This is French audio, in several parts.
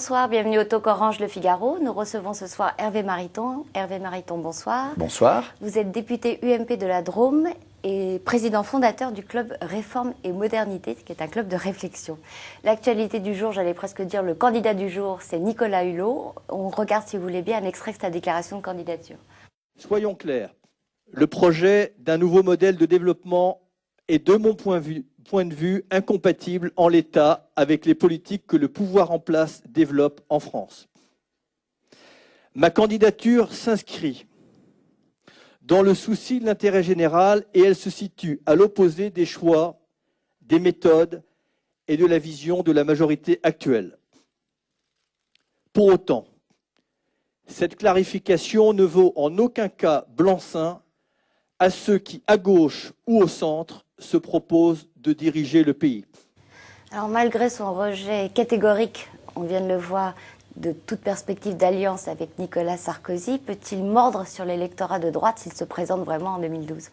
bonsoir, bienvenue au Talk Orange Le Figaro. Nous recevons ce soir Hervé Mariton. Hervé Mariton, bonsoir. Bonsoir. Vous êtes député UMP de la Drôme et président fondateur du club Réforme et Modernité, qui est un club de réflexion. L'actualité du jour, j'allais presque dire le candidat du jour, c'est Nicolas Hulot. On regarde, si vous voulez bien, un extrait de sa déclaration de candidature. Soyons clairs, le projet d'un nouveau modèle de développement est, de mon point de vue, incompatible en l'état avec les politiques que le pouvoir en place développe en France. Ma candidature s'inscrit dans le souci de l'intérêt général et elle se situe à l'opposé des choix, des méthodes et de la vision de la majorité actuelle. Pour autant, cette clarification ne vaut en aucun cas blanc-seing à ceux qui, à gauche ou au centre, se proposent de diriger le pays. Alors malgré son rejet catégorique, on vient de le voir, de toute perspective d'alliance avec Nicolas Sarkozy, peut-il mordre sur l'électorat de droite s'il se présente vraiment en 2012 ?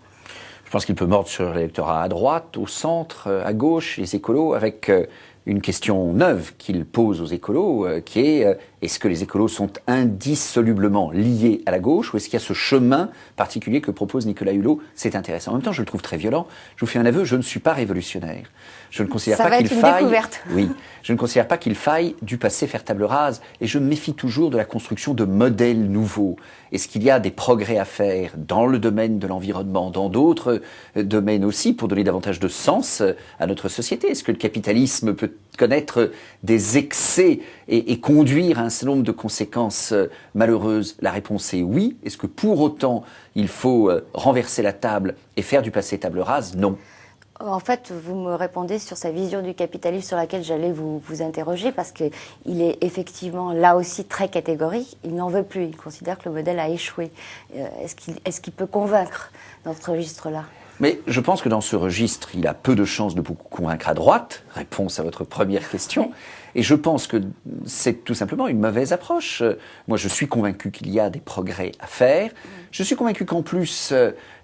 Je pense qu'il peut mordre sur l'électorat à droite, au centre, à gauche, les écolos, avec une question neuve qu'il pose aux écolos, qui est est-ce que les écolos sont indissolublement liés à la gauche ou est-ce qu'il y a ce chemin particulier que propose Nicolas Hulot? C'est intéressant. En même temps, je le trouve très violent. Je vous fais un aveu, je ne suis pas révolutionnaire. Je ne considère pas qu'il faille. Oui, je ne considère pas qu'il faille du passé faire table rase et je me méfie toujours de la construction de modèles nouveaux. Est-ce qu'il y a des progrès à faire dans le domaine de l'environnement, dans d'autres domaines aussi, pour donner davantage de sens à notre société? Est-ce que le capitalisme peut connaître des excès et conduire à un certain nombre de conséquences malheureuses? La réponse est oui. Est-ce que pour autant il faut renverser la table et faire du passé table rase? Non. En fait, vous me répondez sur sa vision du capitalisme sur laquelle j'allais vous interroger parce qu'il est effectivement là aussi très catégorique. Il n'en veut plus. Il considère que le modèle a échoué. Est-ce qu'il peut convaincre dans ce registre-là ? Mais je pense que dans ce registre, il a peu de chances de beaucoup convaincre à droite. Réponse à votre première question. Et je pense que c'est tout simplement une mauvaise approche. Moi, je suis convaincu qu'il y a des progrès à faire. Je suis convaincu qu'en plus,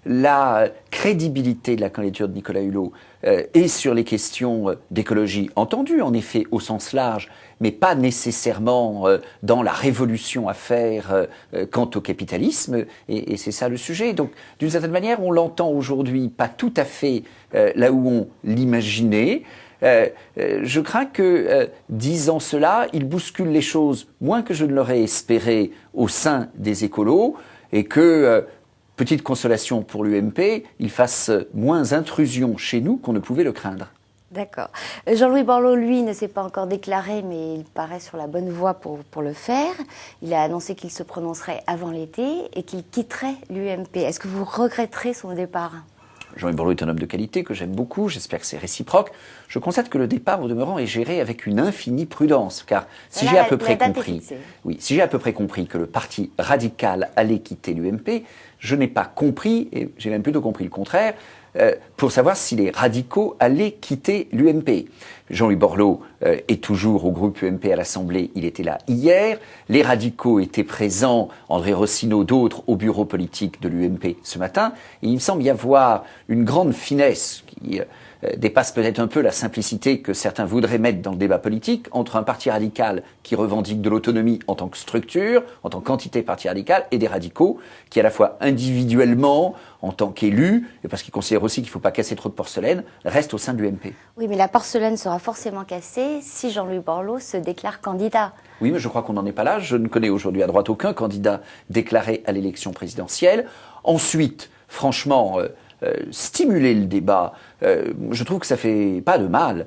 la crédibilité de la candidature de Nicolas Hulot est sur les questions d'écologie, entendues en effet au sens large, mais pas nécessairement dans la révolution à faire quant au capitalisme. Et c'est ça le sujet. Donc, d'une certaine manière, on l'entend aujourd'hui pas tout à fait là où on l'imaginait. Je crains que, disant cela, il bouscule les choses moins que je ne l'aurais espéré au sein des écolos et que, petite consolation pour l'UMP, il fasse moins intrusion chez nous qu'on ne pouvait le craindre. D'accord. Jean-Louis Borloo, lui, ne s'est pas encore déclaré, mais il paraît sur la bonne voie pour le faire. Il a annoncé qu'il se prononcerait avant l'été et qu'il quitterait l'UMP. Est-ce que vous regretterez son départ ? Jean-Louis Borloo est un homme de qualité que j'aime beaucoup, j'espère que c'est réciproque. Je constate que le départ, au demeurant, est géré avec une infinie prudence, car si j'ai à peu près compris que le parti radical allait quitter l'UMP, je n'ai pas compris, et j'ai même plutôt compris le contraire, pour savoir si les radicaux allaient quitter l'UMP. Jean-Louis Borloo est toujours au groupe UMP à l'Assemblée, il était là hier. Les radicaux étaient présents, André Rossino, d'autres, au bureau politique de l'UMP ce matin. Et il me semble y avoir une grande finesse qui dépasse peut-être un peu la simplicité que certains voudraient mettre dans le débat politique entre un parti radical qui revendique de l'autonomie en tant que structure, en tant qu'entité parti radical, et des radicaux qui, à la fois individuellement, en tant qu'élus, et parce qu'ils considèrent aussi qu'il ne faut pas casser trop de porcelaine, restent au sein de l'UMP. Oui, mais la porcelaine sera forcément cassée si Jean-Louis Borloo se déclare candidat. Oui, mais je crois qu'on n'en est pas là. Je ne connais aujourd'hui à droite aucun candidat déclaré à l'élection présidentielle. Ensuite, franchement, stimuler le débat, je trouve que ça fait pas de mal.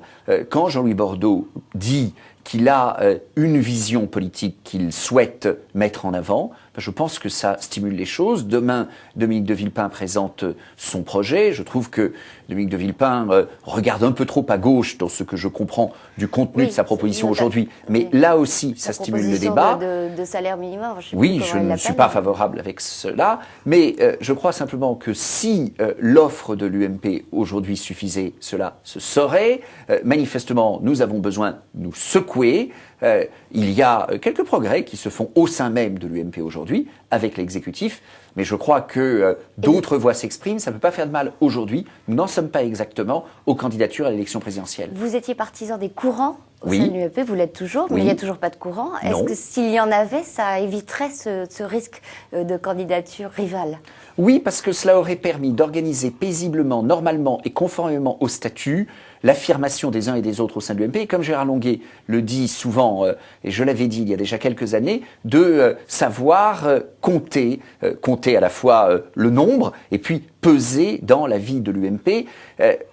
Quand Jean-Louis Borloo dit qu'il a une vision politique qu'il souhaite mettre en avant, je pense que ça stimule les choses. Demain, Dominique de Villepin présente son projet. Je trouve que Dominique de Villepin regarde un peu trop à gauche dans ce que je comprends du contenu de sa proposition aujourd'hui. Mais là aussi, ça stimule le débat. De salaire minimum, oui, je ne suis pas favorable avec cela. Mais je crois simplement que si l'offre de l'UMP aujourd'hui suffisait, cela se saurait. Manifestement, nous avons besoin de nous secouer. Il y a quelques progrès qui se font au sein même de l'UMP aujourd'hui, avec l'exécutif, mais je crois que d'autres voix s'expriment, ça ne peut pas faire de mal aujourd'hui. Nous n'en sommes pas exactement aux candidatures à l'élection présidentielle. Vous étiez partisan des courants au Oui. sein de l'UMP, vous l'êtes toujours, mais Oui. il n'y a toujours pas de courant. Est-ce que s'il y en avait, ça éviterait ce risque de candidature rivale? Oui, parce que cela aurait permis d'organiser paisiblement, normalement et conformément au statut l'affirmation des uns et des autres au sein de l'UMP. Et comme Gérard Longuet le dit souvent, et je l'avais dit il y a déjà quelques années, de savoir compter à la fois le nombre et puis peser dans la vie de l'UMP.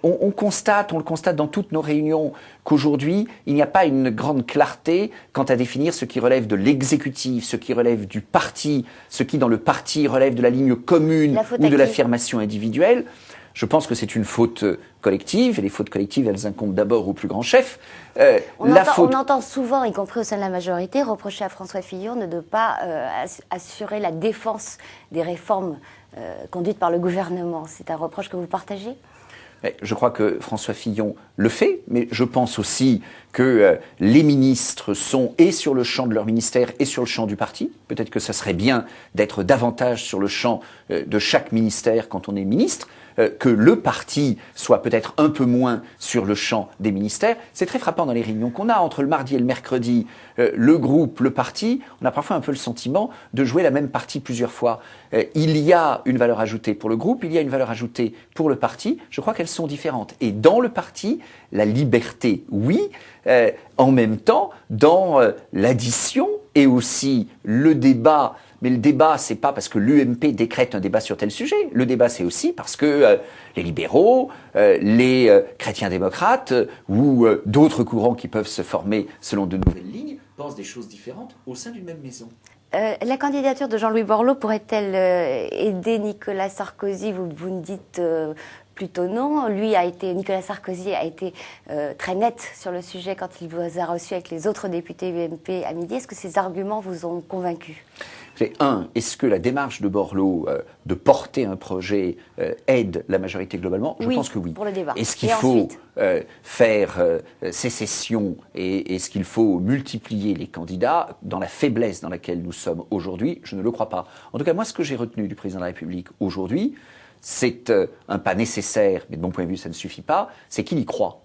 On le constate dans toutes nos réunions, qu'aujourd'hui, il n'y a pas une grande clarté quant à définir ce qui relève de l'exécutif, ce qui relève du parti, ce qui dans le parti relève de la ligne commune ou de l'affirmation individuelle. Je pense que c'est une faute collective, et les fautes collectives, elles incombent d'abord au plus grand chef. On entend souvent, y compris au sein de la majorité, reprocher à François Fillon de ne pas assurer la défense des réformes conduites par le gouvernement. C'est un reproche que vous partagez ? Je crois que François Fillon le fait, mais je pense aussi que les ministres sont et sur le champ de leur ministère et sur le champ du parti. Peut-être que ça serait bien d'être davantage sur le champ de chaque ministère quand on est ministre, que le parti soit peut-être un peu moins sur le champ des ministères. C'est très frappant dans les réunions qu'on a entre le mardi et le mercredi. Le groupe, le parti, on a parfois un peu le sentiment de jouer la même partie plusieurs fois. Il y a une valeur ajoutée pour le groupe, il y a une valeur ajoutée pour le parti. Je crois qu'elles sont différentes. Et dans le parti, la liberté, oui. En même temps, dans l'addition et aussi le débat. Mais le débat, c'est pas parce que l'UMP décrète un débat sur tel sujet. Le débat, c'est aussi parce que les libéraux, les chrétiens démocrates ou d'autres courants qui peuvent se former selon de nouvelles lignes pensent des choses différentes au sein d'une même maison. La candidature de Jean-Louis Borloo pourrait-elle aider Nicolas Sarkozy? Vous me dites plutôt non. Nicolas Sarkozy a été très net sur le sujet quand il vous a reçu avec les autres députés UMP à midi. Est-ce que ces arguments vous ont convaincu? Est-ce que la démarche de Borloo de porter un projet aide la majorité globalement? Je pense que oui. Pour le débat. Est-ce qu'il faut faire sécession et est-ce qu'il faut multiplier les candidats dans la faiblesse dans laquelle nous sommes aujourd'hui? Je ne le crois pas. En tout cas, moi, ce que j'ai retenu du président de la République aujourd'hui, c'est un pas nécessaire, mais de mon point de vue, ça ne suffit pas, c'est qu'il y croit.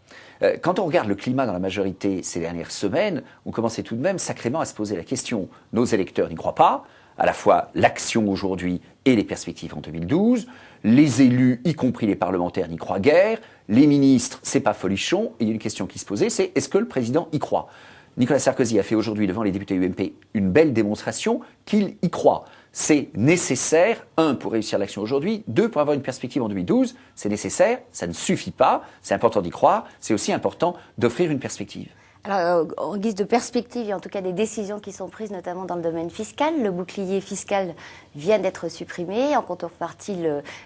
Quand on regarde le climat dans la majorité ces dernières semaines, on commençait tout de même sacrément à se poser la question. Nos électeurs n'y croient pas, à la fois l'action aujourd'hui et les perspectives en 2012. Les élus, y compris les parlementaires, n'y croient guère. Les ministres, c'est pas folichon. Et il y a une question qui se posait, c'est est-ce que le président y croit? Nicolas Sarkozy a fait aujourd'hui devant les députés UMP une belle démonstration qu'il y croit. C'est nécessaire, un, pour réussir l'action aujourd'hui, deux, pour avoir une perspective en 2012. C'est nécessaire, ça ne suffit pas, c'est important d'y croire, c'est aussi important d'offrir une perspective. Alors, en guise de perspective, il y a en tout cas des décisions qui sont prises, notamment dans le domaine fiscal. Le bouclier fiscal vient d'être supprimé. En contrepartie,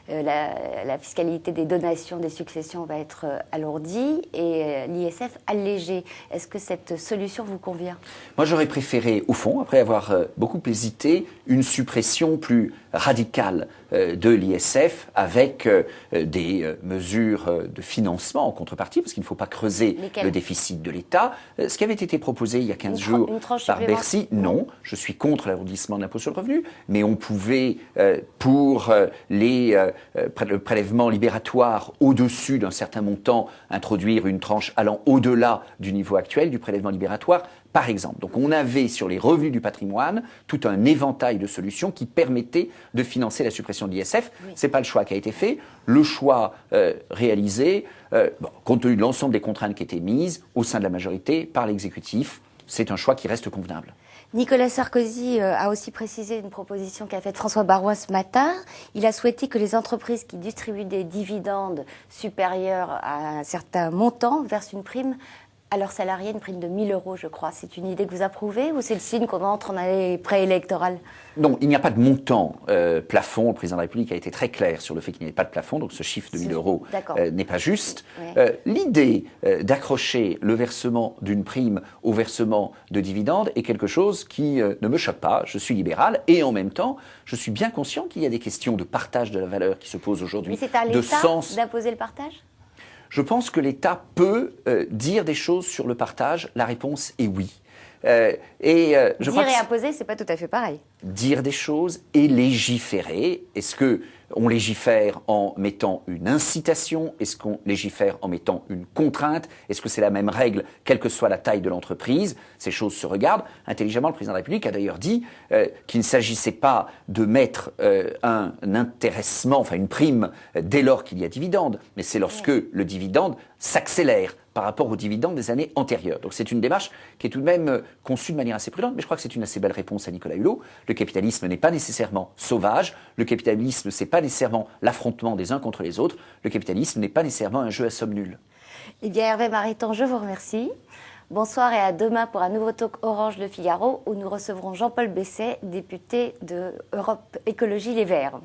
la fiscalité des donations, des successions va être alourdie et l'ISF allégé. Est-ce que cette solution vous convient? Moi, j'aurais préféré, au fond, après avoir beaucoup hésité, une suppression plus radicale de l'ISF avec des mesures de financement en contrepartie, parce qu'il ne faut pas creuser le déficit de l'État. Ce qui avait été proposé il y a 15 jours par Bercy, non, je suis contre l'alourdissement de l'impôt sur le revenu, mais on pouvait, pour le prélèvement libératoire au-dessus d'un certain montant, introduire une tranche allant au-delà du niveau actuel du prélèvement libératoire, par exemple. Donc on avait sur les revenus du patrimoine tout un éventail de solutions qui permettaient de financer la suppression de l'ISF. Oui. Ce n'est pas le choix qui a été fait. Le choix réalisé, compte tenu de l'ensemble des contraintes qui étaient mises au sein de la majorité par l'exécutif, c'est un choix qui reste convenable. Nicolas Sarkozy a aussi précisé une proposition qu'a faite François Baroin ce matin. Il a souhaité que les entreprises qui distribuent des dividendes supérieurs à un certain montant versent une prime à leurs salariés, une prime de 1 000 €, je crois. C'est une idée que vous approuvez ou c'est le signe qu'on entre en année préélectorale? Non, il n'y a pas de montant plafond. Le président de la République a été très clair sur le fait qu'il n'y ait pas de plafond, donc ce chiffre de 1 000 € n'est pas juste. Ouais. L'idée d'accrocher le versement d'une prime au versement de dividendes est quelque chose qui ne me choque pas. Je suis libéral et en même temps, je suis bien conscient qu'il y a des questions de partage de la valeur qui se posent aujourd'hui. Mais c'est à l'État d'imposer le partage? Je pense que l'État peut dire des choses sur le partage. La réponse est oui. Je crois que et imposer, c'est pas tout à fait pareil. Dire des choses et légiférer. Est-ce que on légifère en mettant une incitation? Est-ce qu'on légifère en mettant une contrainte? Est-ce que c'est la même règle, quelle que soit la taille de l'entreprise? Ces choses se regardent. Intelligemment, le président de la République a d'ailleurs dit qu'il ne s'agissait pas de mettre un intéressement, enfin une prime, dès lors qu'il y a dividende, mais c'est lorsque le dividende s'accélère par rapport aux dividendes des années antérieures. Donc c'est une démarche qui est tout de même conçue de manière assez prudente, mais je crois que c'est une assez belle réponse à Nicolas Hulot. Le capitalisme n'est pas nécessairement sauvage, le capitalisme c'est pas nécessairement l'affrontement des uns contre les autres, le capitalisme n'est pas nécessairement un jeu à somme nulle. Eh bien Hervé Mariton, je vous remercie. Bonsoir et à demain pour un nouveau talk Orange de Figaro où nous recevrons Jean-Paul Besset, député de Europe Écologie Les Verts.